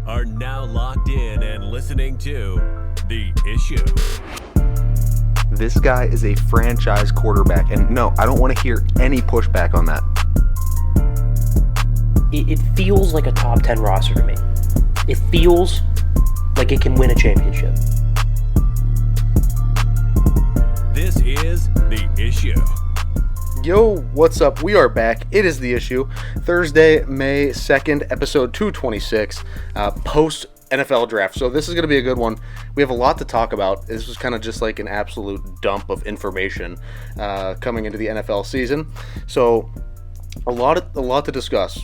are now locked in and listening to The Issue. This guy is a franchise quarterback, and no, I don't want to hear any pushback on that. It feels like a top 10 roster to me. It feels like it can win a championship. This is The Issue. Yo, what's up? We are back. It is The Issue. Thursday, May 2nd, episode 226, post NFL draft. So this is going to be a good one. We have a lot to talk about. This was kind of just like an absolute dump of information coming into the NFL season. So a lot to discuss.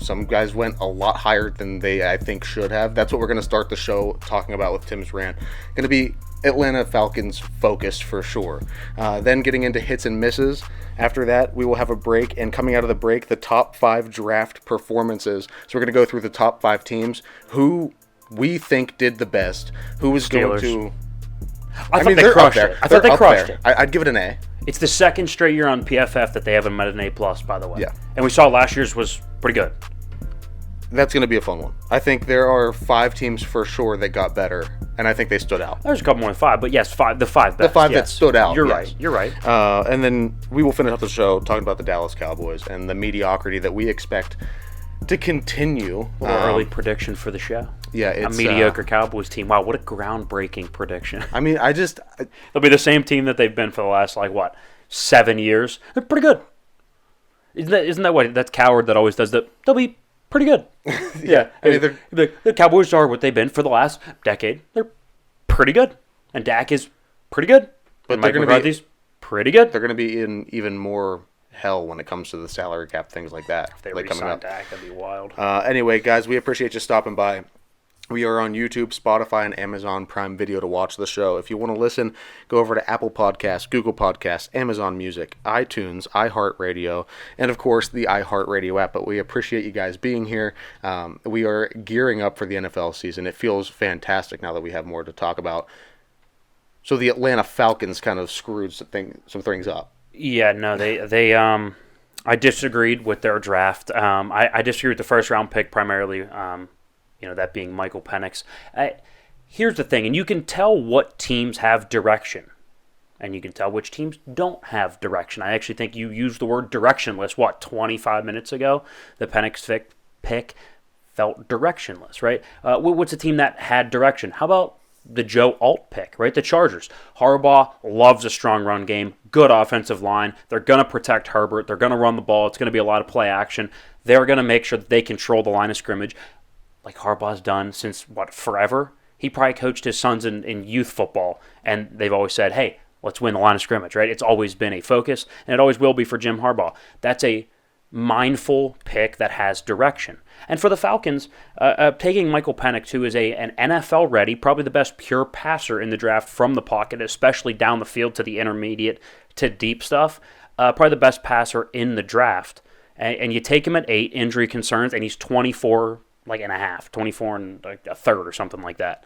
Some guys went a lot higher than they, I think, should have. That's what we're going to start the show talking about with Tim's rant. Going to be Atlanta Falcons focused for sure. Then getting into hits and misses. After that, we will have a break, and coming out of the break, the top 5 draft performances. So we're going to go through the top 5 teams, who we think did the best, who was Steelers. going to... I thought they crushed it. I thought they crushed it. I'd give it an A. It's the second straight year on PFF that they haven't met an A+, by the way. Yeah. And we saw last year's was pretty good. That's going to be a fun one. I think there are 5 teams for sure that got better, and I think they stood out. There's a couple more than 5, but yes, the 5 best. The 5 yes. that stood out. You're yes. right. And then we will finish up the show talking about the Dallas Cowboys and the mediocrity that we expect to continue. A little early prediction for the show. Yeah, it's a mediocre Cowboys team. Wow, what a groundbreaking prediction. I mean, They'll be the same team that they've been for the last, 7 years. They're pretty good. Isn't that what that's Coward that always does that? They'll be pretty good. Yeah. I mean, the Cowboys are what they've been for the last decade. They're pretty good. And Dak is pretty good. But and Mike McCarthy's pretty good. They're going to be in even more hell when it comes to the salary cap, things like that. If they coming up. Dak, that'd be wild. Anyway, guys, we appreciate you stopping by. We are on YouTube, Spotify, and Amazon Prime Video to watch the show. If you want to listen, go over to Apple Podcasts, Google Podcasts, Amazon Music, iTunes, iHeartRadio, and, of course, the iHeartRadio app. But we appreciate you guys being here. We are gearing up for the NFL season. It feels fantastic now that we have more to talk about. So the Atlanta Falcons kind of screwed some things up. Yeah, no, they I disagreed with their draft. I disagreed with the first-round pick primarily, that being Michael Penix. Here's the thing, and you can tell what teams have direction, and you can tell which teams don't have direction. I actually think you used the word directionless, 25 minutes ago? The Penix pick felt directionless, right? What's a team that had direction? How about the Joe Alt pick, right? The Chargers. Harbaugh loves a strong run game, good offensive line. They're going to protect Herbert. They're going to run the ball. It's going to be a lot of play action. They're going to make sure that they control the line of scrimmage like Harbaugh's done since, forever? He probably coached his sons in youth football, and they've always said, hey, let's win the line of scrimmage, right? It's always been a focus, and it always will be for Jim Harbaugh. That's a mindful pick that has direction. And for the Falcons, taking Michael Penix, who is an NFL-ready, probably the best pure passer in the draft from the pocket, especially down the field to the intermediate to deep stuff, probably the best passer in the draft. And you take him at 8, injury concerns, and he's 24 and a half, 24 and a third or something like that.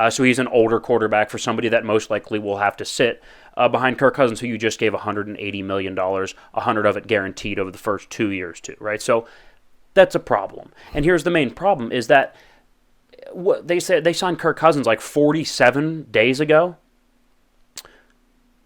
So he's an older quarterback for somebody that most likely will have to sit behind Kirk Cousins, who you just gave $180 million, 100 of it guaranteed over the first 2 years to, right? So that's a problem. And here's the main problem is that they said they signed Kirk Cousins 47 days ago.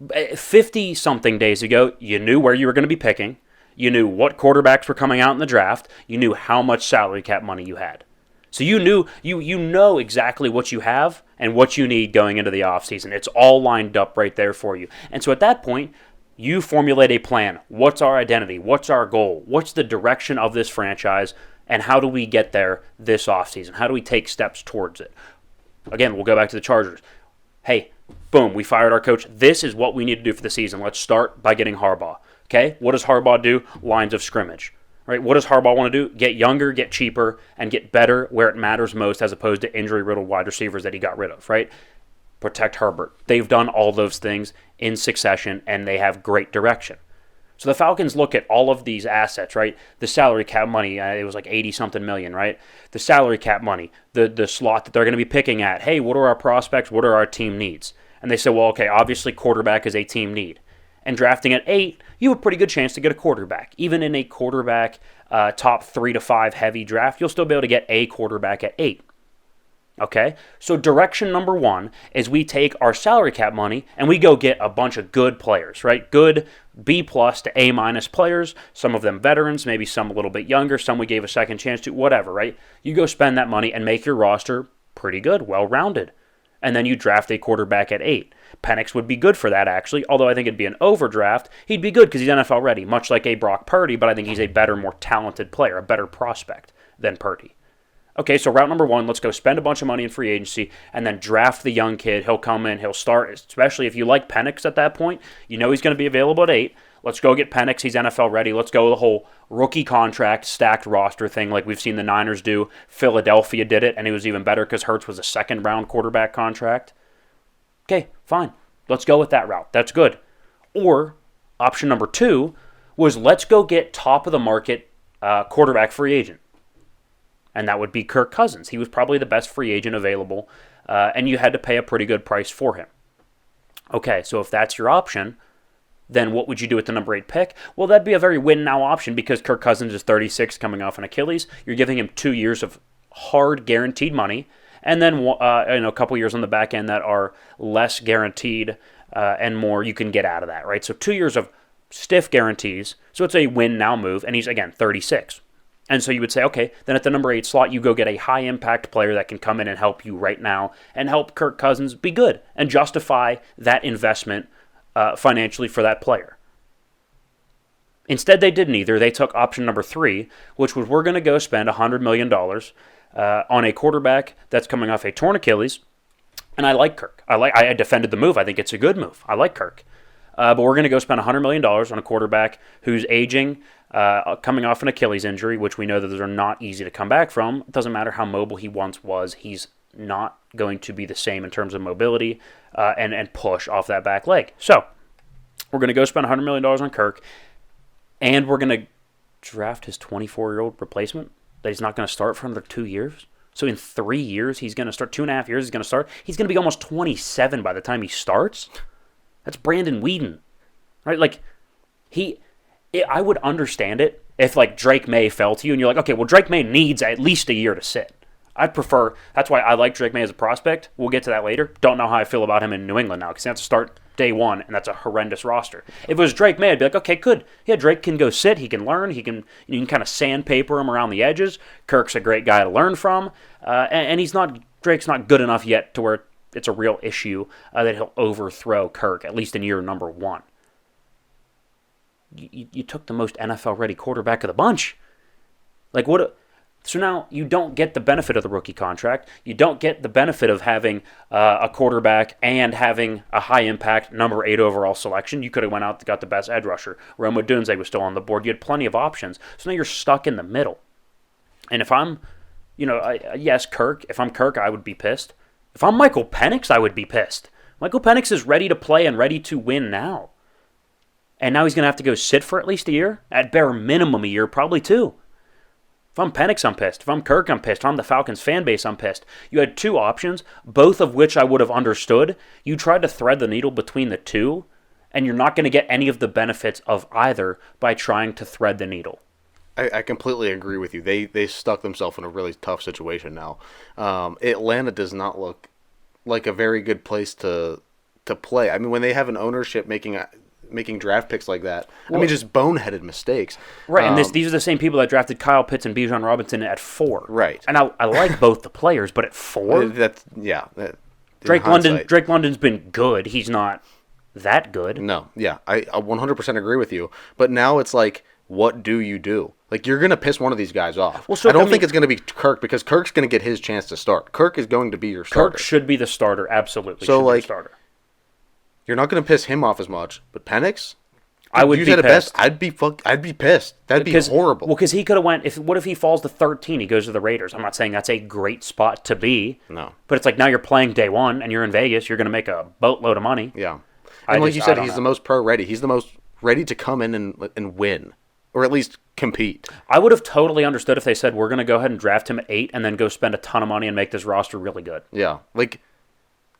50-something days ago, you knew where you were going to be picking. You knew what quarterbacks were coming out in the draft. You knew how much salary cap money you had. So you knew you know exactly what you have and what you need going into the offseason. It's all lined up right there for you. And so at that point, you formulate a plan. What's our identity? What's our goal? What's the direction of this franchise? And how do we get there this offseason? How do we take steps towards it? Again, we'll go back to the Chargers. Hey, boom, we fired our coach. This is what we need to do for the season. Let's start by getting Harbaugh. Okay, what does Harbaugh do? Lines of scrimmage. Right? What does Harbaugh want to do? Get younger, get cheaper, and get better where it matters most as opposed to injury-riddled wide receivers that he got rid of, right? Protect Herbert. They've done all those things in succession, and they have great direction. So the Falcons look at all of these assets, right? The salary cap money, it was 80-something million, right? The salary cap money, the slot that they're going to be picking at. Hey, what are our prospects? What are our team needs? And they say, well, okay, obviously quarterback is a team need. and drafting at 8, you have a pretty good chance to get a quarterback. Even in a quarterback top 3 to 5 heavy draft, you'll still be able to get a quarterback at 8. Okay, so direction number 1 is we take our salary cap money and we go get a bunch of good players, right? Good B+ to A- players, some of them veterans, maybe some a little bit younger, some we gave a second chance to, whatever, right? You go spend that money and make your roster pretty good, well-rounded. And then you draft a quarterback at 8. Penix would be good for that, actually, although I think it'd be an overdraft. He'd be good because he's NFL ready, much like a Brock Purdy, but I think he's a better, more talented player, a better prospect than Purdy. Okay, so route number 1, let's go spend a bunch of money in free agency and then draft the young kid. He'll come in, he'll start, especially if you like Penix at that point. You know he's going to be available at 8. Let's go get Penix. He's NFL ready. Let's go the whole rookie contract, stacked roster thing like we've seen the Niners do. Philadelphia did it, and it was even better because Hurts was a second-round quarterback contract. Okay, fine. Let's go with that route. That's good. Or option number 2 was let's go get top-of-the-market quarterback free agent. And that would be Kirk Cousins. He was probably the best free agent available, and you had to pay a pretty good price for him. Okay, so if that's your option, then what would you do with the number 8 pick? Well, that'd be a very win-now option because Kirk Cousins is 36 coming off an Achilles. You're giving him 2 years of hard guaranteed money, and then a couple years on the back end that are less guaranteed and more you can get out of that, right? So 2 years of stiff guarantees, so it's a win-now move, and he's, again, 36. And so you would say, okay, then at the number 8 slot, you go get a high-impact player that can come in and help you right now and help Kirk Cousins be good and justify that investment financially for that player. Instead, they did neither. They took option number 3, which was we're going to go spend $100 million on a quarterback that's coming off a torn Achilles. And I like Kirk. I defended the move. I think it's a good move. I like Kirk. But we're going to go spend $100 million on a quarterback who's aging, coming off an Achilles injury, which we know that those are not easy to come back from. It doesn't matter how mobile he once was. He's not going to be the same in terms of mobility and push off that back leg. So we're going to go spend $100 million on Kirk, and we're going to draft his 24-year-old replacement that he's not going to start for another 2 years. So in 3 years, he's going to start. 2.5 years, he's going to start. He's going to be almost 27 by the time he starts. That's Brandon Weeden, right? Like, I would understand it if, like, Drake May fell to you and you're like, okay, well, Drake May needs at least a year to sit. I'd prefer, that's why I like Drake May as a prospect. We'll get to that later. Don't know how I feel about him in New England now because he has to start day 1, and that's a horrendous roster. If it was Drake May, I'd be like, okay, good. Yeah, Drake can go sit. He can learn. You can kind of sandpaper him around the edges. Kirk's a great guy to learn from. And Drake's not good enough yet to where it's a real issue that he'll overthrow Kirk, at least in year number 1. You took the most NFL-ready quarterback of the bunch. Like, what? So now you don't get the benefit of the rookie contract. You don't get the benefit of having a quarterback and having a high-impact number 8 overall selection. You could have went out and got the best edge rusher. Rome Odunze was still on the board. You had plenty of options. So now you're stuck in the middle. And if I'm, yes, Kirk. If I'm Kirk, I would be pissed. If I'm Michael Penix, I would be pissed. Michael Penix is ready to play and ready to win now. And now he's going to have to go sit for at least a year? At bare minimum a year, probably 2. If I'm Penix, I'm pissed. If I'm Kirk, I'm pissed. If I'm the Falcons fan base, I'm pissed. You had 2 options, both of which I would have understood. You tried to thread the needle between the 2, and you're not going to get any of the benefits of either by trying to thread the needle. I completely agree with you. They stuck themselves in a really tough situation now. Atlanta does not look like a very good place to play. I mean, when they have an ownership making draft picks like that, well, just boneheaded mistakes. Right, and these are the same people that drafted Kyle Pitts and Bijan Robinson at 4. Right. And I like both the players, but at 4? Drake London's been good. He's not that good. No, yeah, I 100% agree with you. But now it's like, what do you do? Like, you're going to piss one of these guys off. Well, so, I don't think it's going to be Kirk because Kirk's going to get his chance to start. Kirk is going to be your starter. Kirk should be the starter, absolutely. So, should be the starter. You're not going to piss him off as much, but Penix, I would be pissed. I'd be pissed. That'd be horrible. Well, because he could have went. What if he falls to 13? He goes to the Raiders. I'm not saying that's a great spot to be. No, but it's like now you're playing day 1 and you're in Vegas. You're going to make a boatload of money. Yeah, and like you said, he's the most pro ready. He's the most ready to come in and win, or at least compete. I would have totally understood if they said we're going to go ahead and draft him at 8 and then go spend a ton of money and make this roster really good. Yeah, like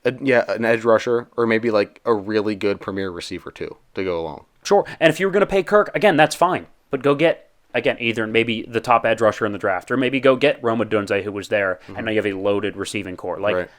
an edge rusher, or maybe like a really good premier receiver too to go along. Sure. And if you were going to pay Kirk, again, that's fine. But go get, again, either maybe the top edge rusher in the draft, or maybe go get Roma Dunze, who was there, and now you have a loaded receiving core. Like, Right.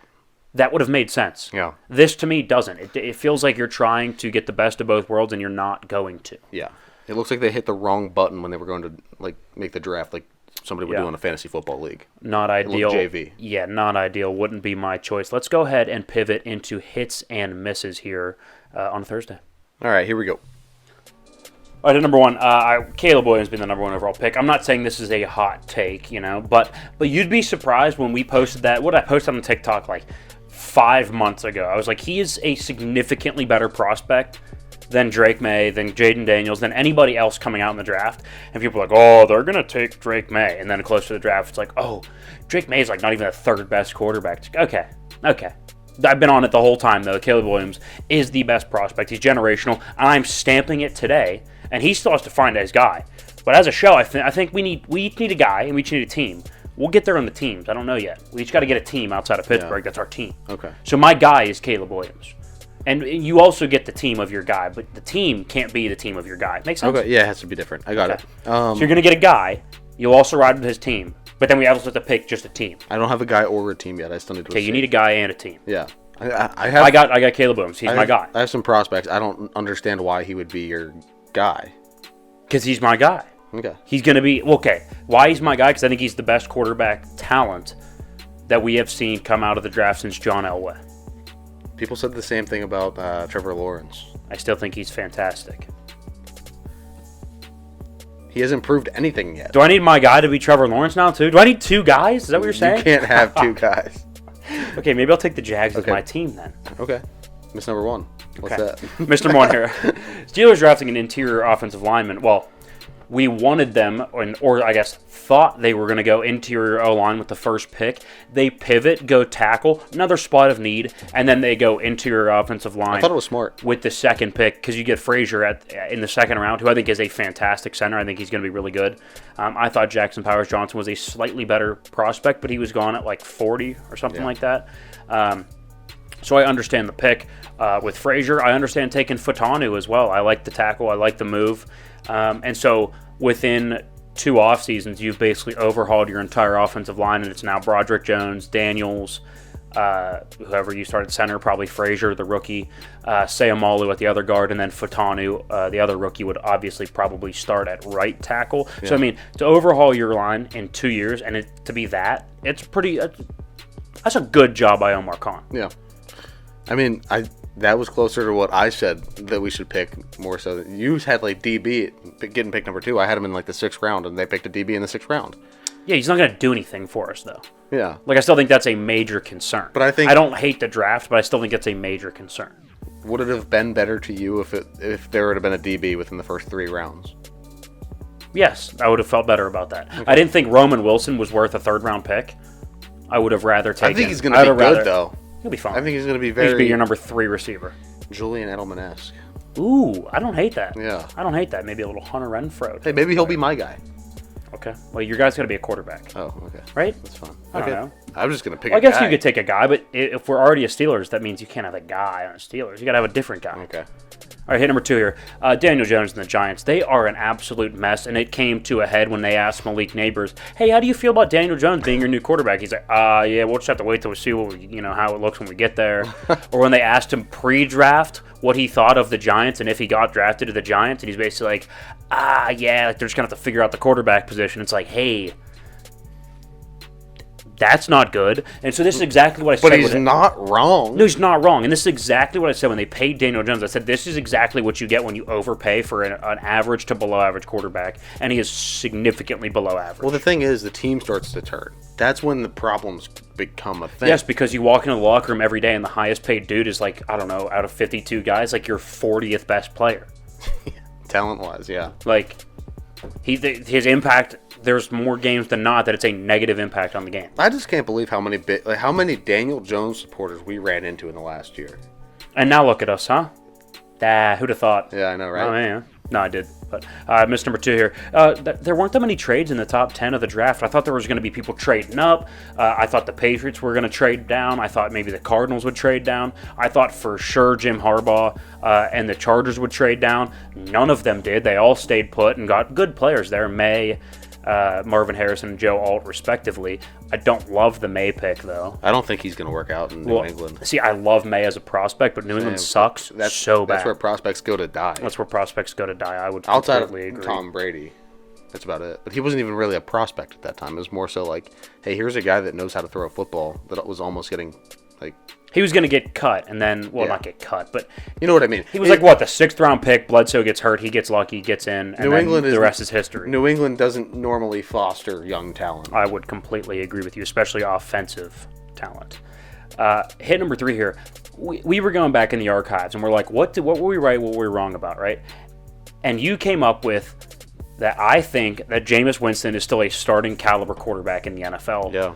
that would have made sense. Yeah. This, to me, doesn't. It feels like you're trying to get the best of both worlds, and you're not going to. Yeah. It looks like they hit the wrong button when they were going to like make the draft, like somebody would do in a fantasy football league. Not ideal. JV. Yeah, not ideal. Wouldn't be my choice. Let's go ahead and pivot into hits and misses here on Thursday. All right, here we go. All right, at number one, Caleb Williams being the number one overall pick. I'm not saying this is a hot take, but you'd be surprised when we posted that. What I posted on TikTok like 5 months ago. I was like, he is a significantly better prospect than Drake May, than Jaden Daniels, than anybody else coming out in the draft. And people are like, oh, they're going to take Drake May. And then close to the draft, it's like, oh, Drake May is like not even the third best quarterback. Okay. I've been on it the whole time, though. Caleb Williams is the best prospect. He's generational. And I'm stamping it today. And he still has to find his guy. But as a show, I think we each need a guy, and we each need a team. We'll get there on the teams. I don't know yet. We each got to get a team outside of Pittsburgh. That's our team. Okay. So my guy is Caleb Williams. And you also get the team of your guy, but the team can't be the team of your guy. Make sense? Okay, yeah, it has to be different. I got it. So you're going to get a guy. You'll also ride with his team. But then we also have to pick just a team. I don't have a guy or a team yet. I still need to. Okay, you need a guy and a team. Yeah. I got Caleb Williams. He's my guy. I have some prospects. I don't understand why he would be your guy. Because he's my guy. Okay. He's going to be... Okay, why he's my guy? Because I think he's the best quarterback talent that we have seen come out of the draft since John Elway. People said the same thing about Trevor Lawrence. I still think he's fantastic. He hasn't proved anything yet. Do I need my guy to be Trevor Lawrence now, too? Do I need two guys? Is that what you're saying? You can't have two guys. Okay, maybe I'll take the Jags as my team then. Okay. Miss number one. What's that? Mr. One here. Steelers drafting an interior offensive lineman. Well, we wanted them, or I guess thought they were going to go interior O-line with the first pick. They pivot, go tackle, another spot of need, and then they go interior offensive line. I thought it was smart. With the second pick, because you get Frazier in the second round, who I think is a fantastic center. I think he's going to be really good. I thought Jackson Powers-Johnson was a slightly better prospect, but he was gone at like 40 or something like that. So I understand the pick with Frazier. I understand taking Futanu as well. I like the tackle. I like the move. And so within 2 off seasons, you've basically overhauled your entire offensive line, and it's now Broderick Jones, Daniels, whoever you started center, probably Frazier, the rookie, Sayamalu at the other guard, and then Futanu, the other rookie, would obviously probably start at right tackle. Yeah. So, I mean, to overhaul your line in 2 years and to be that, it's pretty that's a good job by Omar Khan. Yeah. I mean, that was closer to what I said that we should pick more so. You had like DB getting picked number 2. I had him in like the 6th round, and they picked a DB in the 6th round. Yeah, he's not going to do anything for us, though. Yeah. Like, I still think that's a major concern. But I don't hate the draft, but I still think it's a major concern. Would it have been better to you if there would have been a DB within the first 3 rounds? Yes, I would have felt better about that. Okay. I didn't think Roman Wilson was worth a 3rd-round pick. I would have rather taken... I think he's going to be good, though. He'll be fine. I think he's going to be He's going to be your number 3 receiver. Julian Edelman-esque. Ooh, I don't hate that. Yeah. I don't hate that. Maybe a little Hunter Renfrow. Hey, maybe he'll be my guy. Okay. Well, your guy's got to be a quarterback. Oh, okay. Right? That's fine. I don't know. I'm just going to pick a guy. I guess you could take a guy, but if we're already a Steelers, that means you can't have a guy on a Steelers. You got to have a different guy. Okay. All right, hit number 2 here. Daniel Jones and the Giants. They are an absolute mess, and it came to a head when they asked Malik Neighbors, "Hey, how do you feel about Daniel Jones being your new quarterback?" He's like, "Yeah, we'll just have to wait till we see how it looks when we get there." Or when they asked him pre-draft what he thought of the Giants and if he got drafted to the Giants, and he's basically like, yeah, like they're just gonna have to figure out the quarterback position. It's like, hey, that's not good. And so this is exactly what I said. But he's not wrong. No, he's not wrong. And this is exactly what I said when they paid Daniel Jones. I said, this is exactly what you get when you overpay for an average to below average quarterback. And he is significantly below average. Well, the thing is, the team starts to turn. That's when the problems become a thing. Yes, because you walk into the locker room every day and the highest paid dude is like, I don't know, out of 52 guys, like your 40th best player. Talent-wise, yeah. Like, his impact... There's more games than not that it's a negative impact on the game. I just can't believe how many Daniel Jones supporters we ran into in the last year. And now look at us, huh? Who'd have thought? Yeah, I know, right? Oh, man. No, I did. But I missed number 2 here. There weren't that many trades in the top 10 of the draft. I thought there was going to be people trading up. I thought the Patriots were going to trade down. I thought maybe the Cardinals would trade down. I thought for sure Jim Harbaugh and the Chargers would trade down. None of them did. They all stayed put and got good players there. May, Marvin Harrison, and Joe Alt, respectively. I don't love the May pick, though. I don't think he's going to work out in New England. See, I love May as a prospect, but New England sucks so bad. That's where prospects go to die. That's where prospects go to die. I would outside of completely agree. Tom Brady. That's about it. But he wasn't even really a prospect at that time. It was more so like, hey, here's a guy that knows how to throw a football that was almost getting, like... He was going to get cut, and then, not get cut, but... You know what I mean? He was the 6th round pick, Bledsoe gets hurt, he gets lucky, gets in, and the rest is history. New England doesn't normally foster young talent. I would completely agree with you, especially offensive talent. Hit number 3 here. We were going back in the archives, and we're like, what were we right, what were we wrong about, right? And you came up with that I think that Jameis Winston is still a starting caliber quarterback in the NFL. Yeah.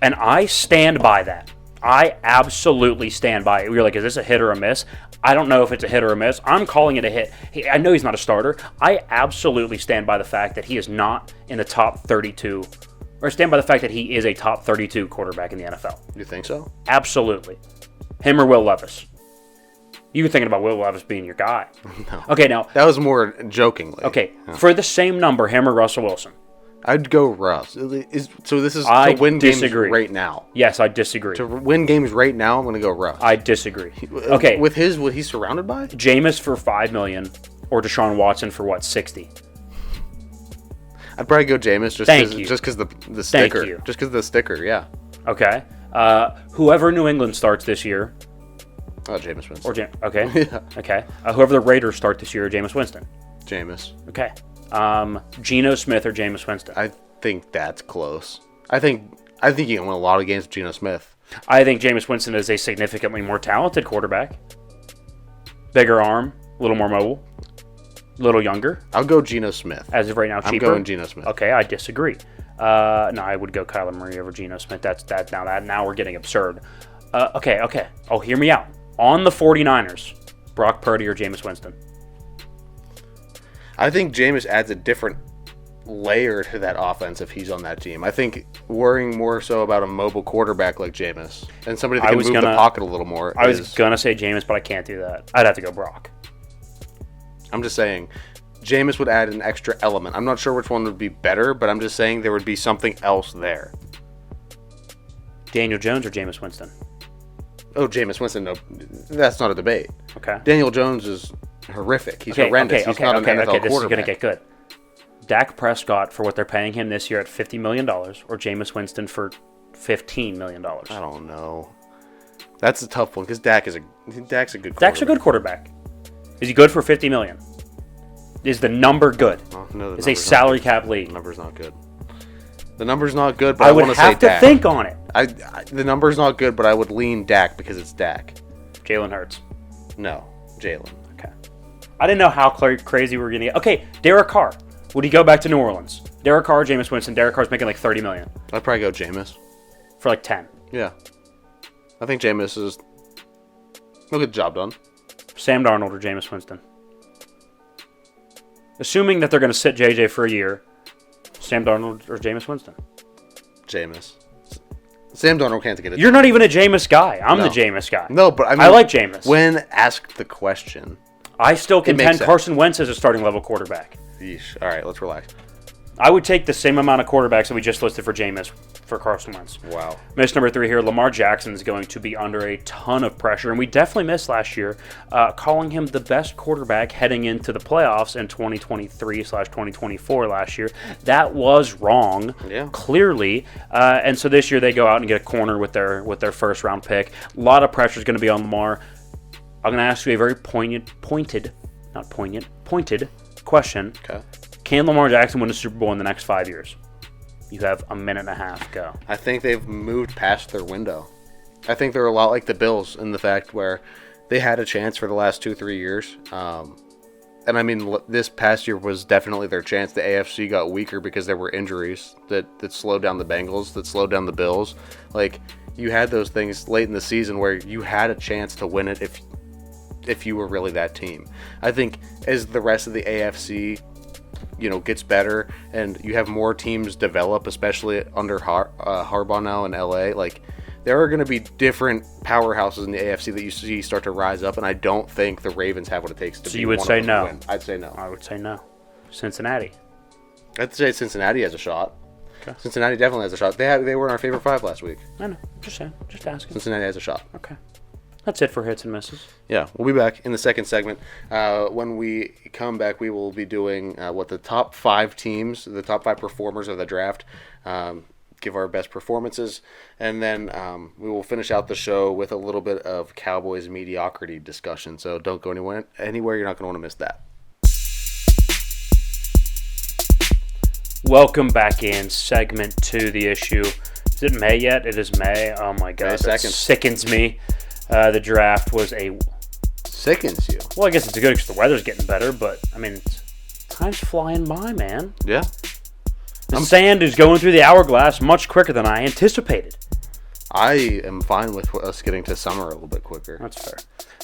And I stand by that. I absolutely stand by it. We were like, is this a hit or a miss? I don't know if it's a hit or a miss. I'm calling it a hit. I know he's not a starter. I absolutely stand by the fact that he is not in the top 32, or stand by the fact that he is a top 32 quarterback in the NFL. You think so? Absolutely. Him or Will Levis? You were thinking about Will Levis being your guy. No. Okay, now. That was more jokingly. Okay, for the same number, him or Russell Wilson? I'd go Russ. So this is I to win disagree. Games right now. Yes, I disagree. To win games right now, I'm going to go Russ. I disagree. Okay. With what he's surrounded by? Jameis for $5 million or Deshaun Watson for what, 60? I'd probably go Jameis just because the sticker. Thank you. Just because the sticker, yeah. Okay. Whoever New England starts this year. Oh, Jameis Winston. Okay. Yeah. Okay. Whoever the Raiders start this year, Jameis Winston. Jameis. Okay. Geno Smith or Jameis Winston? I think that's close. I think you can win a lot of games with Geno Smith. I think Jameis Winston is a significantly more talented quarterback. Bigger arm, a little more mobile, a little younger. I'll go Geno Smith. As of right now, cheaper. I'm going Geno Smith. Okay, I disagree. No, I would go Kyler Murray over Geno Smith. Now we're getting absurd. Okay. Oh, hear me out. On the 49ers, Brock Purdy or Jameis Winston? I think Jameis adds a different layer to that offense if he's on that team. I think worrying more so about a mobile quarterback like Jameis and somebody that can move the pocket a little more. I was going to say Jameis, but I can't do that. I'd have to go Brock. I'm just saying, Jameis would add an extra element. I'm not sure which one would be better, but I'm just saying there would be something else there. Daniel Jones or Jameis Winston? Oh, Jameis Winston, no, that's not a debate. Okay. Daniel Jones is horrific. He's horrendous. He's not an NFL quarterback. This is going to get good. Dak Prescott for what they're paying him this year at $50 million or Jameis Winston for $15 million? I don't know. That's a tough one because Dak's a good quarterback. Dak's a good quarterback. Is he good for $50 million? Is the number good? No, it's a salary cap league. The number's not good. The number's not good, but I want to say Dak. I would have to think on it. The number's not good, but I would lean Dak because it's Dak. Jalen Hurts. No, Jalen. Okay. I didn't know how crazy we were going to get. Okay, Derek Carr. Would he go back to New Orleans? Derek Carr, Jameis Winston. Derek Carr's making like $30 million. I'd probably go Jameis. For like 10. Yeah. I think Jameis is... He'll get the job done. Sam Darnold or Jameis Winston? Assuming that they're going to sit JJ for a year, Sam Darnold or Jameis Winston? Jameis. Sam Darnold can't get it. You're not even a Jameis guy. I'm the Jameis guy. No, but I mean... I like Jameis. When asked the question... I still contend Carson Wentz is a starting level quarterback. Yeesh. All right, let's relax. I would take the same amount of quarterbacks that we just listed for Jameis for Carson Wentz. Wow. Miss number 3 here. Lamar Jackson is going to be under a ton of pressure, and we definitely missed last year calling him the best quarterback heading into the playoffs in 2023/2024 last year. That was wrong, clearly. And so this year they go out and get a corner with their first round pick. A lot of pressure is going to be on Lamar. I'm going to ask you a very pointed question. Okay. Can Lamar Jackson win a Super Bowl in the next 5 years? You have a minute and a half. Go. I think they've moved past their window. I think they're a lot like the Bills in the fact where they had a chance for the last 2-3 years. And I mean, this past year was definitely their chance. The AFC got weaker because there were injuries that slowed down the Bengals, that slowed down the Bills. Like, you had those things late in the season where you had a chance to win it if if you were really that team. I think as the rest of the AFC, gets better and you have more teams develop, especially under Harbaugh now in LA, like there are going to be different powerhouses in the AFC that you see start to rise up, and I don't think the Ravens have what it takes to So be you would one say of them to no? win. I'd say no. I would say no. Cincinnati. I'd say Cincinnati has a shot. Okay. Cincinnati definitely has a shot. They were in our favorite 5 last week. I know. Just saying. Just asking. Cincinnati has a shot. Okay. That's it for hits and misses. Yeah, we'll be back in the second segment. When we come back, we will be doing what the top 5 teams, the top 5 performers of the draft, give our best performances, and then we will finish out the show with a little bit of Cowboys mediocrity discussion. So don't go anywhere. You're not going to want to miss that. Welcome back in segment 2, the issue. Is it May yet? It is May. Oh my God, May 2nd. That sickens me. The draft was Sickens you. Well, I guess it's good because the weather's getting better, but I mean, time's flying by, man. Yeah. The sand is going through the hourglass much quicker than I anticipated. I am fine with us getting to summer a little bit quicker. That's fair.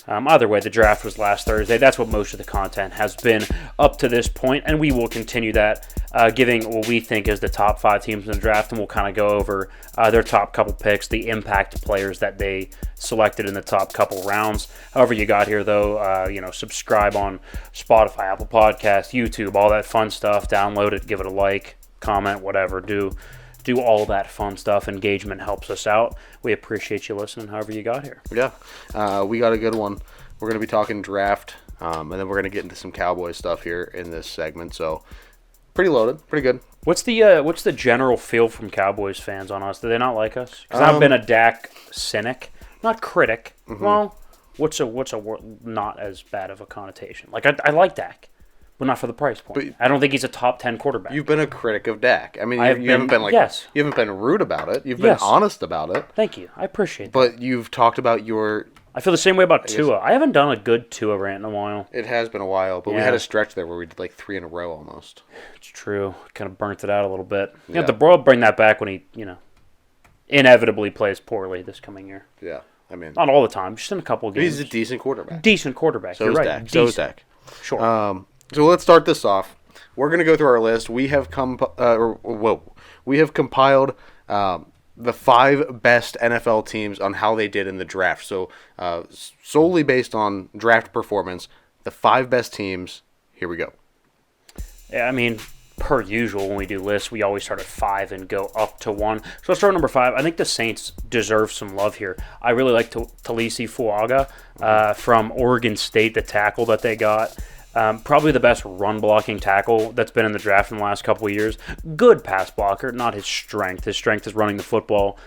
Either way, the draft was last Thursday. That's what most of the content has been up to this point, and we will continue that, giving what we think is the top 5 teams in the draft, and we'll kind of go over their top couple picks, the impact players that they selected in the top couple rounds. However you got here, though, subscribe on Spotify, Apple Podcasts, YouTube, all that fun stuff. Download it, give it a like, comment, whatever. Do all that fun stuff. Engagement helps us out. We appreciate you listening however you got here. Yeah. We got a good one. We're going to be talking draft, and then we're going to get into some Cowboys stuff here in this segment. So pretty loaded. Pretty good. What's the general feel from Cowboys fans on us? Do they not like us? Because I've been a Dak cynic. Not critic. Mm-hmm. Well, what's a not as bad of a connotation? Like, I like Dak. But not for the price point. But I don't think he's a top 10 quarterback. You've been a critic of Dak. I mean, you haven't been yes. You haven't been rude about it. You've been honest about it. Thank you. I appreciate that. But you've talked about your... I feel the same way about Tua. I haven't done a good Tua rant in a while. It has been a while, but we had a stretch there where we did like 3 in a row almost. It's true. Kind of burnt it out a little bit. Yeah. The bro will bring that back when he, inevitably plays poorly this coming year. Yeah. I mean... Not all the time. Just in a couple of games. He's a decent quarterback. So You're is right. Dak. So is Dak. Sure. So let's start this off. We're going to go through our list. We have compiled the 5 best NFL teams on how they did in the draft. So solely based on draft performance, the 5 best teams. Here we go. Yeah, I mean, per usual, when we do lists, we always start at 5 and go up to 1. So let's start number 5. I think the Saints deserve some love here. I really like Talisi Fuaga from Oregon State, the tackle that they got. Probably the best run-blocking tackle that's been in the draft in the last couple of years. Good pass blocker, not his strength. His strength is running the football,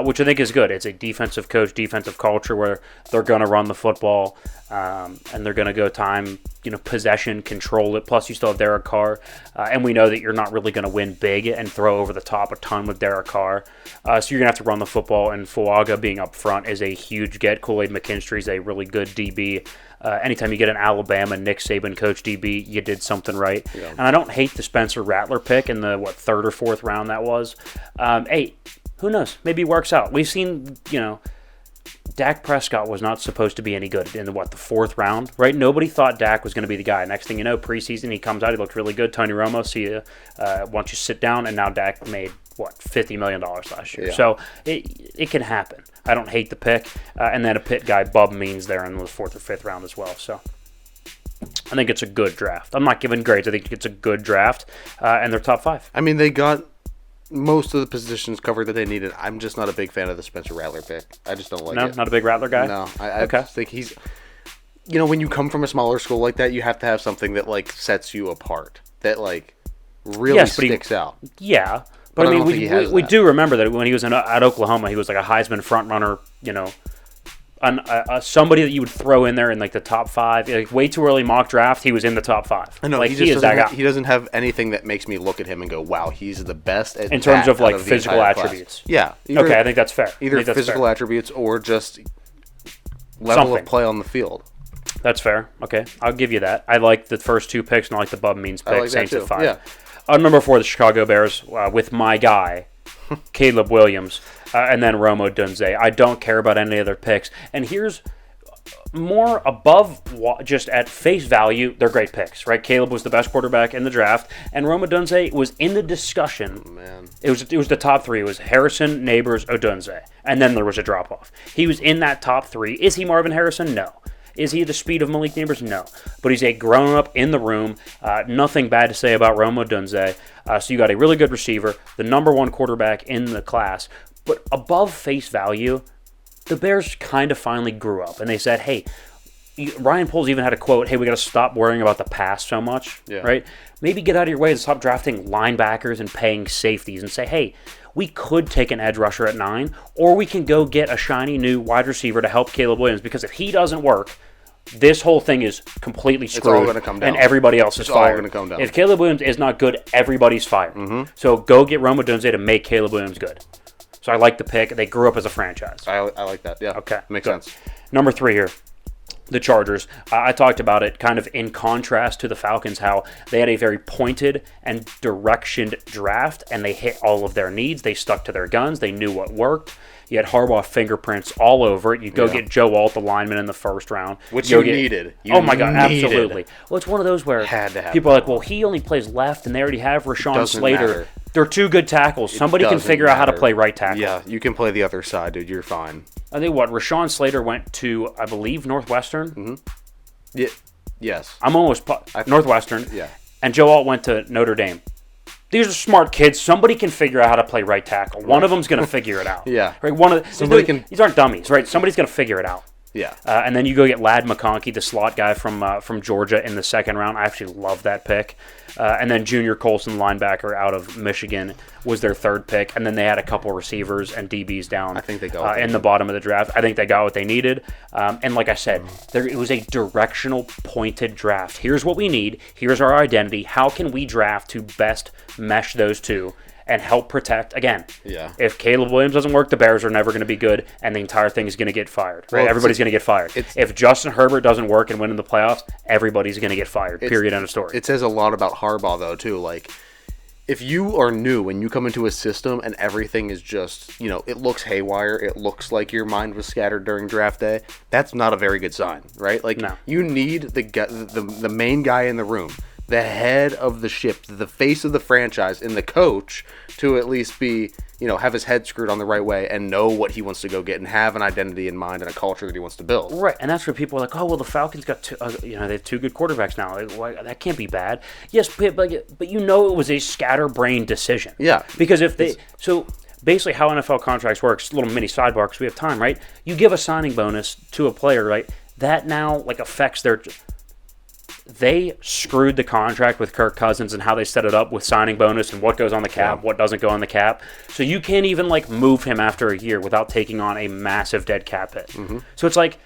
which I think is good. It's a defensive coach, defensive culture where they're going to run the football and they're going to go time, possession, control it. Plus, you still have Derek Carr, and we know that you're not really going to win big and throw over the top a ton with Derek Carr. So you're going to have to run the football, and Fuaga being up front is a huge get. Kool-Aid McKinstry is a really good DB. Anytime you get an Alabama Nick Saban coach DB, you did something right. Yeah. And I don't hate the Spencer Rattler pick in the 3rd or 4th round that was. Hey, who knows? Maybe it works out. We've seen, Dak Prescott was not supposed to be any good in the 4th round, right? Nobody thought Dak was going to be the guy. Next thing you know, preseason he comes out, he looked really good. Tony Romo, see you. Why don't you sit down? And now Dak made $50 million last year. Yeah. So it can happen. I don't hate the pick. And then a pit guy, Bub Means, there in the 4th or 5th round as well. So I think it's a good draft. I'm not giving grades. I think it's a good draft. And they're top 5. I mean, they got most of the positions covered that they needed. I'm just not a big fan of the Spencer Rattler pick. I just don't like it. No, not a big Rattler guy? No. I just think he's... when you come from a smaller school like that, you have to have something that, sets you apart. That, really sticks out. Yeah. But I mean, we do remember that when he was at Oklahoma, he was like a Heisman front runner, somebody that you would throw in there in the top 5. Way too early mock draft, he was in the top 5. I know, he doesn't have anything that makes me look at him and go, wow, he's the best at in terms of physical attributes. Yeah. Okay, I think that's fair. Either physical attributes or just level of play on the field. That's fair. Okay, I'll give you that. I like the first 2 picks and I like the Bub Means pick, Saints at 5. Yeah. Number 4, the Chicago Bears with my guy, Caleb Williams, and then Romo Dunze. I don't care about any other picks. And here's more above just at face value, they're great picks, right? Caleb was the best quarterback in the draft, and Rome Odunze was in the discussion. Oh, man. It was the top three. It was Harrison, Neighbors, Odunze, and then there was a drop-off. He was in that top three. Is he Marvin Harrison? No. Is he the speed of Malik Neighbors? No. But he's a grown-up in the room. Nothing bad to say about Rome Odunze. So you got a really good receiver, the number one quarterback in the class. But above face value, the Bears kind of finally grew up, and they said, hey, Ryan Poles even had a quote, hey, we got to stop worrying about the pass so much, right? Maybe get out of your way and stop drafting linebackers and paying safeties and say, hey, we could take an edge rusher at 9, or we can go get a shiny new wide receiver to help Caleb Williams, because if he doesn't work, this whole thing is completely screwed, all gonna come down. And everybody else is fired. All gonna come down. If Caleb Williams is not good, everybody's fired. Mm-hmm. So go get Rome Odunze to make Caleb Williams good. So I like the pick. They grew up as a franchise. I like that. Yeah. Okay. Makes good. sense. Number 3 here, the Chargers. I talked about it kind of in contrast to the Falcons, how they had a very pointed and directioned draft, and they hit all of their needs. They stuck to their guns. They knew what worked. You had Harbaugh fingerprints all over it. You go get Joe Alt, the lineman, in the first round. Which you needed. Oh, my God, absolutely. Well, it's one of those where Had to have people are like, well, he only plays left, and they already have Rashawn Slater. Matter. They're two good tackles. Somebody can figure out how to play right tackle. Yeah, you can play the other side, dude. You're fine. I think Rashawn Slater went to, I believe, Northwestern. Mm-hmm. Yeah. Yes. I'm almost Northwestern. Yeah. And Joe Alt went to Notre Dame. These are smart kids. Somebody can figure out how to play right tackle. One of them's going to figure it out. Yeah. Right. These aren't dummies, right? Somebody's going to figure it out. Yeah. And then you go get Ladd McConkey, the slot guy from Georgia, in the second round. I actually love that pick. And then Junior Colson, linebacker out of Michigan, was their third pick. And then they had a couple receivers and DBs down. I think they got in the bottom of the draft. I think they got what they needed. And like I said, it was a directional, pointed draft. Here's what we need. Here's our identity. How can we draft to best mesh those two and help protect? Again, if Caleb Williams doesn't work, the Bears are never going to be good, and the entire thing is going to get fired. Right? Well, everybody's going to get fired. If Justin Herbert doesn't work and win in the playoffs, everybody's going to get fired. Period. End of story. It says a lot about Harbaugh, though, too. Like, if you are new and you come into a system and everything is just, it looks haywire, it looks like your mind was scattered during draft day, that's not a very good sign, right? Like, you need the main guy in the room, the head of the ship, the face of the franchise, and the coach to at least be, have his head screwed on the right way and know what he wants to go get and have an identity in mind and a culture that he wants to build. Right, and that's where people are like, oh, well, the Falcons got two, they have two good quarterbacks now. Like, well, that can't be bad. Yes, but it was a scatterbrained decision. Yeah. Because so basically how NFL contracts works, little mini sidebar because we have time, right? You give a signing bonus to a player, right? That now affects their... They screwed the contract with Kirk Cousins and how they set it up with signing bonus and what goes on the cap, what doesn't go on the cap. So you can't even move him after a year without taking on a massive dead cap hit. Mm-hmm. So it's like,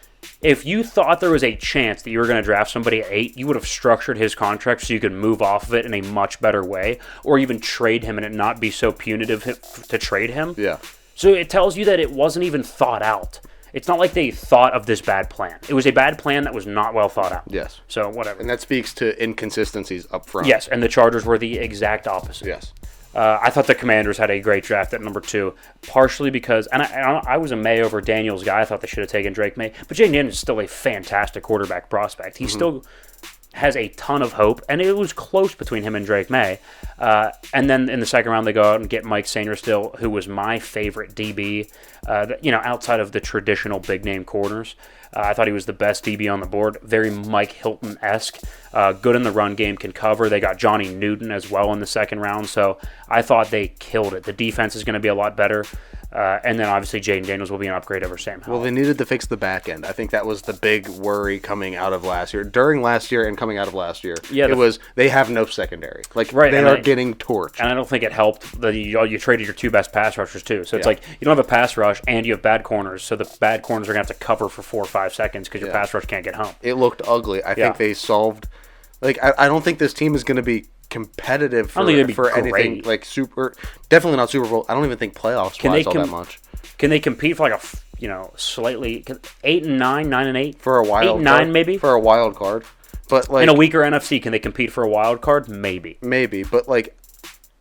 if you thought there was a chance that you were going to draft somebody at 8, you would have structured his contract so you could move off of it in a much better way, or even trade him and it not be so punitive to trade him. Yeah. So it tells you that it wasn't even thought out. It's not like they thought of this bad plan. It was a bad plan that was not well thought out. Yes. So whatever. And that speaks to inconsistencies up front. Yes, and the Chargers were the exact opposite. Yes. I thought the Commanders had a great draft at number 2, partially because, and I was a May over Daniels guy. I thought they should have taken Drake May. But Jaden Daniels is still a fantastic quarterback prospect. He still has a ton of hope, and it was close between him and Drake May. And then in the second round, they go out and get Mike Sainristil, who was my favorite DB, outside of the traditional big-name corners. I thought he was the best DB on the board, very Mike Hilton-esque, good in the run game, can cover. They got Johnny Newton as well in the second round, so I thought they killed it. The defense is going to be a lot better. And then obviously Jaden Daniels will be an upgrade over Sam Howell. Well, they needed to fix the back end. I think that was the big worry coming out of last year. During last year and coming out of last year, it was they have no secondary. They are getting torched. And I don't think it helped that you traded your 2 best pass rushers too. So it's like you don't have a pass rush and you have bad corners. So the bad corners are going to have to cover for 4 or 5 seconds because your pass rush can't get home. It looked ugly. I think they solved. I don't think this team is going to be competitive for anything super. Definitely not Super Bowl. I don't even think playoffs wise all that much. Can they compete for slightly 8 and 9, 9 and 8 for a wild 8 and 9 maybe for a wild card? But in a weaker NFC, can they compete for a wild card? Maybe, but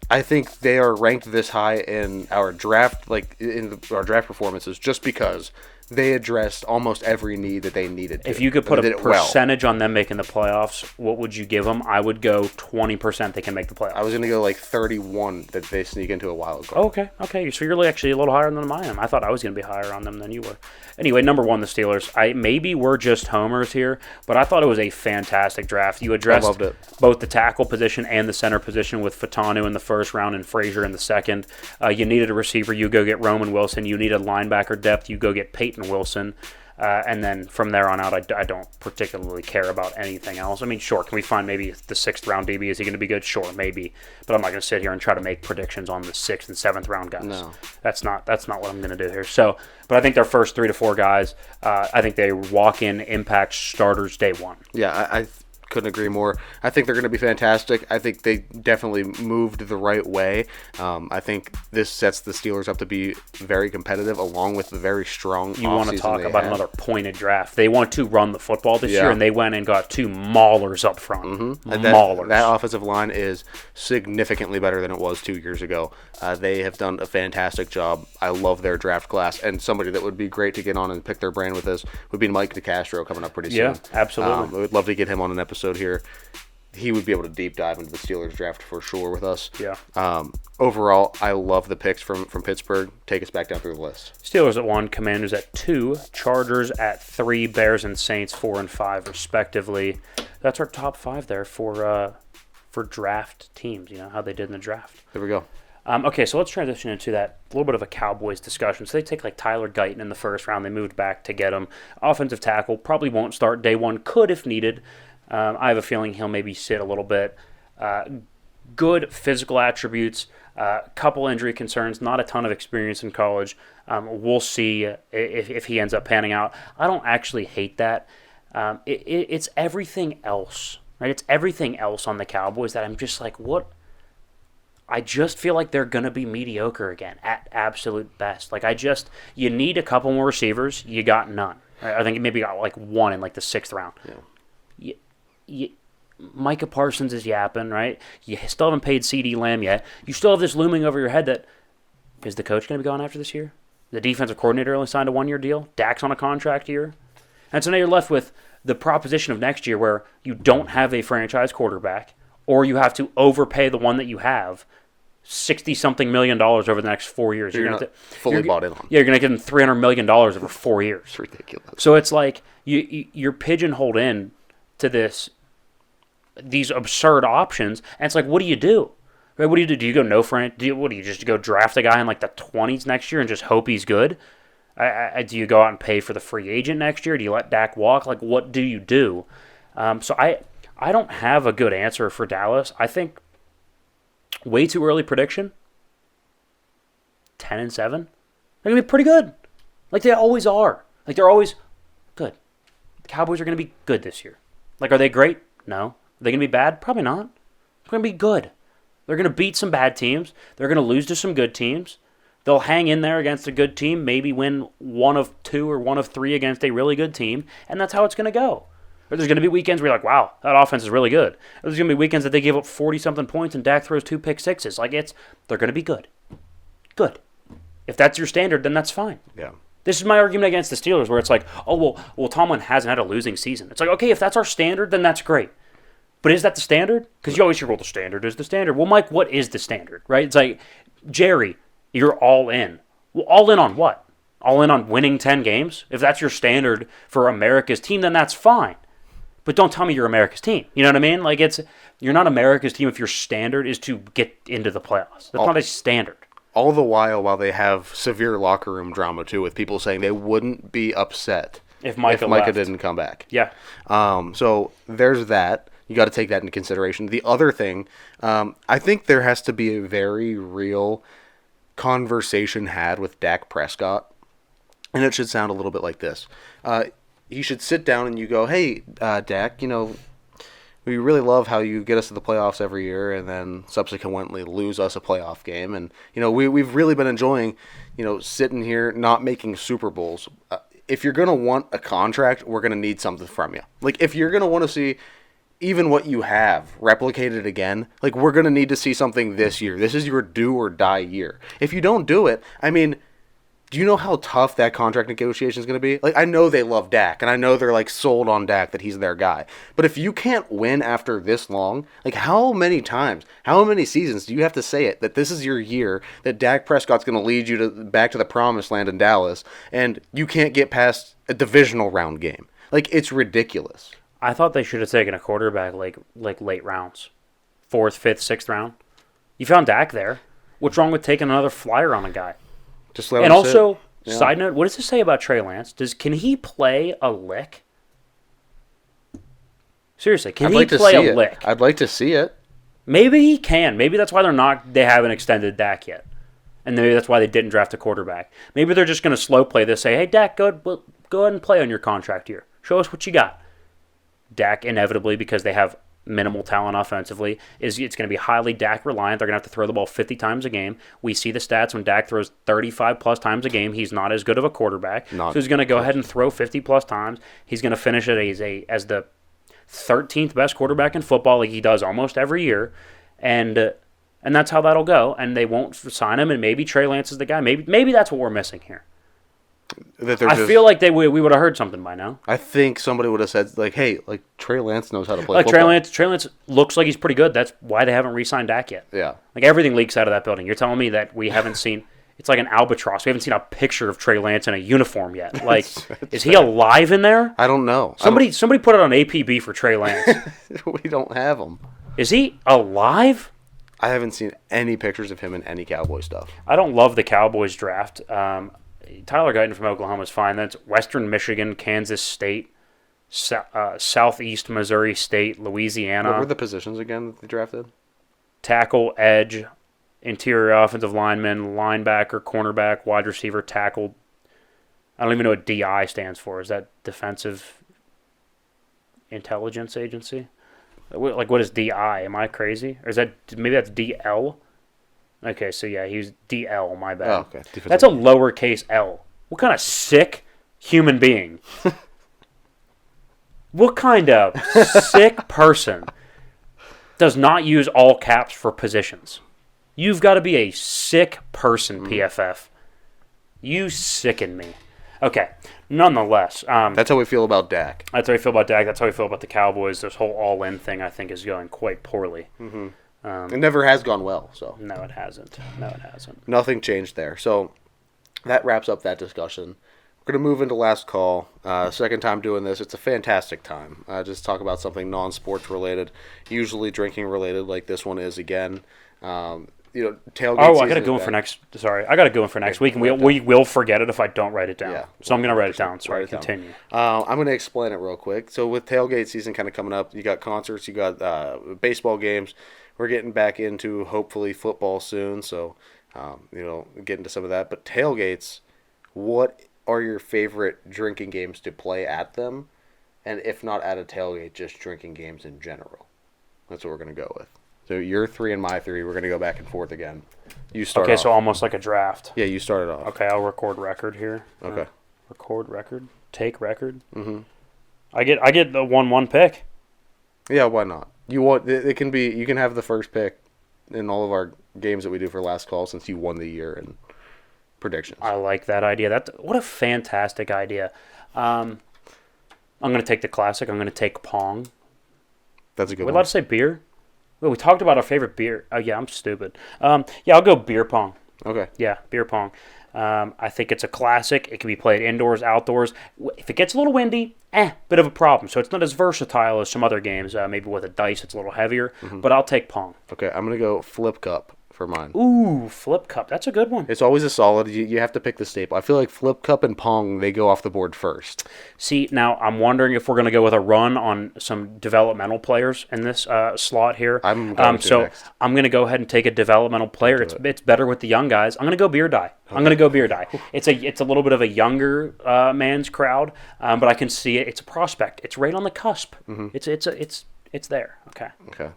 I think they are ranked this high in our draft, in our draft performances, just because they addressed almost every need that they needed to. If you could put a percentage on them making the playoffs, what would you give them? I would go 20% they can make the playoffs. I was going to go like 31 that they sneak into a wild card. Okay. So you're actually a little higher than I am. I thought I was going to be higher on them than you were. Anyway, number 1, the Steelers. Maybe we're just homers here, but I thought it was a fantastic draft. You addressed both the tackle position and the center position with Fatanu in the first round and Frazier in the second. You needed a receiver, you go get Roman Wilson. You needed linebacker depth, you go get Peyton Wilson. And then from there on out, I don't particularly care about anything else. I mean, sure, can we find maybe the 6th round DB? Is he going to be good? Sure, maybe. But I'm not going to sit here and try to make predictions on the 6th and 7th round guys. No. That's not what I'm going to do here. So, but I think their first 3 to 4 guys, I think they walk in impact starters day one. Yeah, I couldn't agree more. I think they're going to be fantastic. I think they definitely moved the right way. I think this sets the Steelers up to be very competitive, along with the very strong. You want to talk about another pointed draft? They want to run the football this year, and they went and got 2 maulers up front. Maulers. That offensive line is significantly better than it was 2 years ago. They have done a fantastic job. I love their draft class, and somebody that would be great to get on and pick their brain with this would be Mike DeCastro coming up pretty soon. Yeah, absolutely. I would love to get him on an episode here. He would be able to deep dive into the Steelers draft for sure with us. Yeah. Overall, I love the picks from Pittsburgh. Take us back down through the list. Steelers at 1, Commanders at 2, Chargers at 3, Bears and Saints 4 and 5 respectively. That's our top 5 there for draft teams. You know how they did in the draft. There we go. Okay, so let's transition into that little bit of a Cowboys discussion. So they take like Tyler Guyton in the first round. They moved back to get him. Offensive tackle, probably won't start day 1. Could if needed. I have a feeling he'll maybe sit a little bit. Good physical attributes, couple injury concerns, not a ton of experience in college. We'll see if he ends up panning out. I don't actually hate that. It's everything else, right? It's everything else on the Cowboys that I'm just like, what? I just feel like they're going to be mediocre again at absolute best. Like you need a couple more receivers. You got none. I think you maybe got like 1 in like the 6th round. Yeah. Micah Parsons is yapping, right? You still haven't paid CD Lamb yet. You still have this looming over your head that, is the coach going to be gone after this year? The defensive coordinator only signed a 1-year deal. Dak's on a contract year. And so now you're left with the proposition of next year where you don't have a franchise quarterback, or you have to overpay the one that you have $60-something million over the next 4 years. You're not fully bought in on. Yeah, you're going to give them $300 million over 4 years. It's ridiculous. So it's like you're pigeonholed in to these absurd options, and it's like, what do you do? Right? What do you do? Do you go no friend? Do you just go draft a guy in like the 20s next year and just hope he's good? Do you go out and pay for the free agent next year? Do you let Dak walk? Like, what do you do? So I don't have a good answer for Dallas. I think way too early prediction. 10-7. They're gonna be pretty good, like they always are. Like they're always good. The Cowboys are gonna be good this year. Like, are they great? No. Are they going to be bad? Probably not. They're going to be good. They're going to beat some bad teams. They're going to lose to some good teams. They'll hang in there against a good team, maybe win 1 of 2 or 1 of 3 against a really good team, and that's how it's going to go. Or there's going to be weekends where you're like, wow, that offense is really good. Or there's going to be weekends that they give up 40-something points and Dak throws 2 pick sixes. Like, they're going to be good. Good. If that's your standard, then that's fine. Yeah. This is my argument against the Steelers, where it's like, oh, well, Tomlin hasn't had a losing season. It's like, okay, if that's our standard, then that's great. But is that the standard? Because you always hear, well, the standard is the standard. Well, Mike, what is the standard, right? It's like, Jerry, you're all in. Well, all in on what? All in on winning 10 games? If that's your standard for America's team, then that's fine. But don't tell me you're America's team. You know what I mean? Like, you're not America's team if your standard is to get into the playoffs. That's not a standard. All the while they have severe locker room drama, too, with people saying they wouldn't be upset if Micah didn't come back. Yeah. So there's that. You got to take that into consideration. The other thing, I think there has to be a very real conversation had with Dak Prescott, and it should sound a little bit like this. You should sit down and you go, hey, Dak, we really love how you get us to the playoffs every year and then subsequently lose us a playoff game. And, we've really been enjoying, sitting here not making Super Bowls. If you're going to want a contract, we're going to need something from you. Like, if you're going to want to see even what you have replicated again, like, we're going to need to see something this year. This is your do or die year. If you don't do it, do you know how tough that contract negotiation is going to be? Like, I know they love Dak, and I know they're, like, sold on Dak that he's their guy. But if you can't win after this long, like, how many times, how many seasons do you have to say it, that this is your year, that Dak Prescott's going to lead you back to the promised land in Dallas, and you can't get past a divisional round game? Like, it's ridiculous. I thought they should have taken a quarterback like late rounds. 4th, 5th, 6th round. You found Dak there. What's wrong with taking another flyer on a guy? Just let and him also, sit. side note, what does this say about Trey Lance? Can he play a lick? Seriously, can he play a lick? I'd like to see it. Maybe he can. Maybe that's why they haven't extended Dak yet. And maybe that's why they didn't draft a quarterback. Maybe they're just going to slow play this, say, hey, Dak, go ahead and play on your contract here. Show us what you got. Dak, inevitably, because they have minimal talent offensively, it's going to be highly Dak reliant. They're going to have to throw the ball 50 times a game. We see the stats when Dak throws 35-plus times a game. He's not as good of a quarterback. So he's going to go ahead and throw 50-plus times. He's going to finish it as the 13th best quarterback in football, like he does almost every year. And that's how that'll go. And they won't sign him, and maybe Trey Lance is the guy. Maybe that's what we're missing here. I feel like we would have heard something by now. I think somebody would have said, like, hey, like, Trey Lance knows how to play football. Trey Lance looks like he's pretty good. That's why they haven't re-signed Dak yet. Yeah. Like, everything leaks out of that building. You're telling me that we haven't seen – it's like an albatross. We haven't seen a picture of Trey Lance in a uniform yet. Like, is he alive in there? I don't know. Somebody put it on APB for Trey Lance. We don't have him. Is he alive? I haven't seen any pictures of him in any Cowboy stuff. I don't love the Cowboys draft. Tyler Guyton from Oklahoma is fine. That's Western Michigan, Kansas State, Southeast Missouri State, Louisiana. What were the positions again that they drafted? Tackle, edge, interior offensive lineman, linebacker, cornerback, wide receiver, tackle. I don't even know what DI stands for. Is that Defensive Intelligence Agency? Like, what is DI? Am I crazy? Or is that maybe that's DL? Okay, so yeah, he was DL, my bad. Oh, okay. That's a lowercase L. What kind of sick human being? What kind of sick person does not use all caps for positions? You've got to be a sick person, PFF. You sicken me. Okay, nonetheless. That's how we feel about Dak. That's how we feel about Dak. That's how we feel about the Cowboys. This whole all-in thing, I think, is going quite poorly. Mm-hmm. It never has gone well. So No, it hasn't. Nothing changed there. So that wraps up that discussion. We're going to move into last call. Second time doing this. It's a fantastic time. Just talk about something non-sports related, usually drinking related, like this one is again. Tailgate. I got to go in for next. Sorry, I got to go in for next week, and we will forget it if I don't write it down. Yeah, so I'm going to write it down. Sorry, continue. I'm going to explain it real quick. So with tailgate season kind of coming up, you got concerts, you got baseball games. We're getting back into hopefully football soon, so get into some of that. But tailgates, what are your favorite drinking games to play at them? And if not at a tailgate, just drinking games in general. That's what we're going to go with. So your 3 and my 3. We're going to go back and forth again. You start off. So almost like a draft. Yeah, you started off. Okay, I'll record record here. Okay. Record record. Take record. Mm-hmm. I get the 1-1 pick. Yeah, why not? You can have the first pick in all of our games that we do for last call since you won the year and predictions. I like that idea. What a fantastic idea. I'm going to take the classic. I'm going to take Pong. That's a good one. We're allowed to say beer? Well, we talked about our favorite beer. Oh, yeah, I'm stupid. I'll go beer pong. Okay. Yeah, beer pong. I think it's a classic. It can be played indoors, outdoors. If it gets a little windy, bit of a problem. So it's not as versatile as some other games. Maybe with a dice, it's a little heavier. Mm-hmm. But I'll take Pong. Okay, I'm going to go Flip Cup for mine. Ooh, Flip Cup. That's a good one. It's always a solid. You have to pick the staple. I feel like Flip Cup and Pong, they go off the board first. See, now I'm wondering if we're going to go with a run on some developmental players in this slot here. I'm going to next. I'm going to go ahead and take a developmental player. It's better with the young guys. I'm going to go Beer Die. Okay. I'm going to go Beer Die. It's a little bit of a younger man's crowd, but I can see it. It's a prospect. It's right on the cusp. Mm-hmm. It's there. Okay. Okay.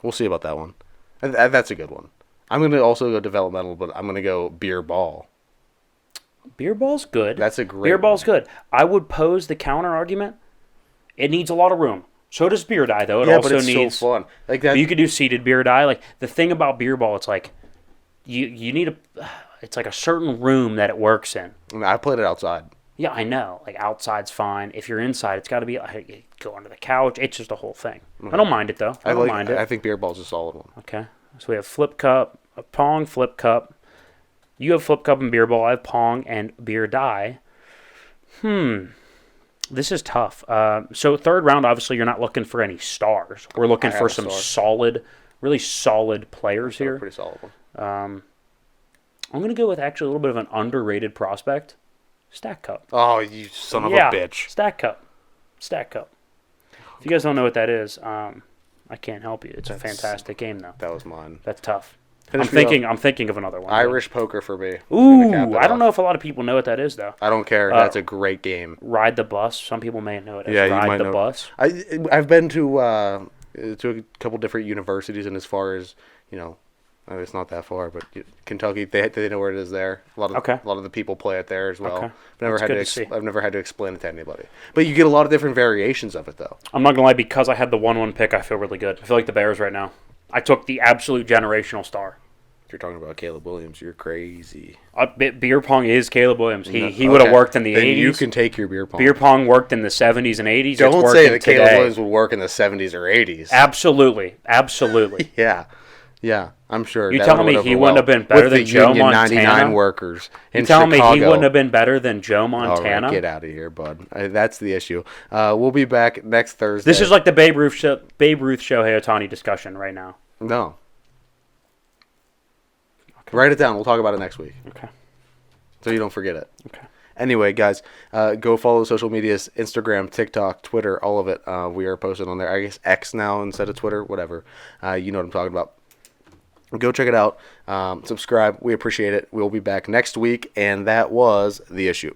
We'll see about that one. That's a good one. I'm going to also go developmental, but I'm going to go Beer Ball. Beer Ball's good. That's a great Beer Ball's good. I would pose the counter argument. It needs a lot of room. So does Beer Die, though. It also but it's needs so fun. Like that. You could do seated Beer Die. Like the thing about Beer Ball, it's like you need a. it's like a certain room that it works in. I mean, I played it outside. Yeah, I know. Like outside's fine. If you're inside, it's got to be like, go under the couch. It's just a whole thing. I don't mind it though. I don't mind it. I think beer ball's a solid one. Okay, so we have flip cup, a pong, flip cup. You have flip cup and beer ball. I have pong and beer die. This is tough. So third round, obviously, you're not looking for any stars. We're looking for some solid, really solid players here. Pretty solid one. I'm going to go with actually a little bit of an underrated prospect. Stack Cup. Oh, you son of a bitch. Stack Cup. Stack Cup. If you guys don't know what that is, I can't help you. It's a fantastic game, though. That was mine. That's tough. I'm thinking of another one. Irish poker for me. Ooh, I don't know if a lot of people know what that is, though. I don't care. That's a great game. Ride the Bus. Some people may know it as Yeah, Ride you might the know. Bus. I've been to a couple different universities, and as far as, it's not that far, but Kentucky, they know where it is there. A lot of the people play it there as well. Okay. I've never had to explain it to anybody. But you get a lot of different variations of it, though. I'm not gonna lie, because I had the 1-1 pick, I feel really good. I feel like the Bears right now. I took the absolute generational star. If you're talking about Caleb Williams, you're crazy. Beer pong is Caleb Williams. He would have worked in the 80s. You can take your beer pong. Beer pong worked in the 70s and 80s. Don't say that Caleb Williams would work in the 70s or 80s. Absolutely. Yeah, I'm sure. You telling me he wouldn't have been better than Joe Montana? 99 workers in Chicago. You telling me he wouldn't have been better than Joe Montana? All right, get out of here, bud. That's the issue. We'll be back next Thursday. This is like the Babe Ruth Shohei Ohtani discussion right now. No. Okay. Write it down. We'll talk about it next week. Okay. So you don't forget it. Okay. Anyway, guys, go follow social medias, Instagram, TikTok, Twitter, all of it. We are posted on there. I guess X now instead of Twitter, whatever. You know what I'm talking about. Go check it out. Subscribe. We appreciate it. We'll be back next week, and that was The Issue.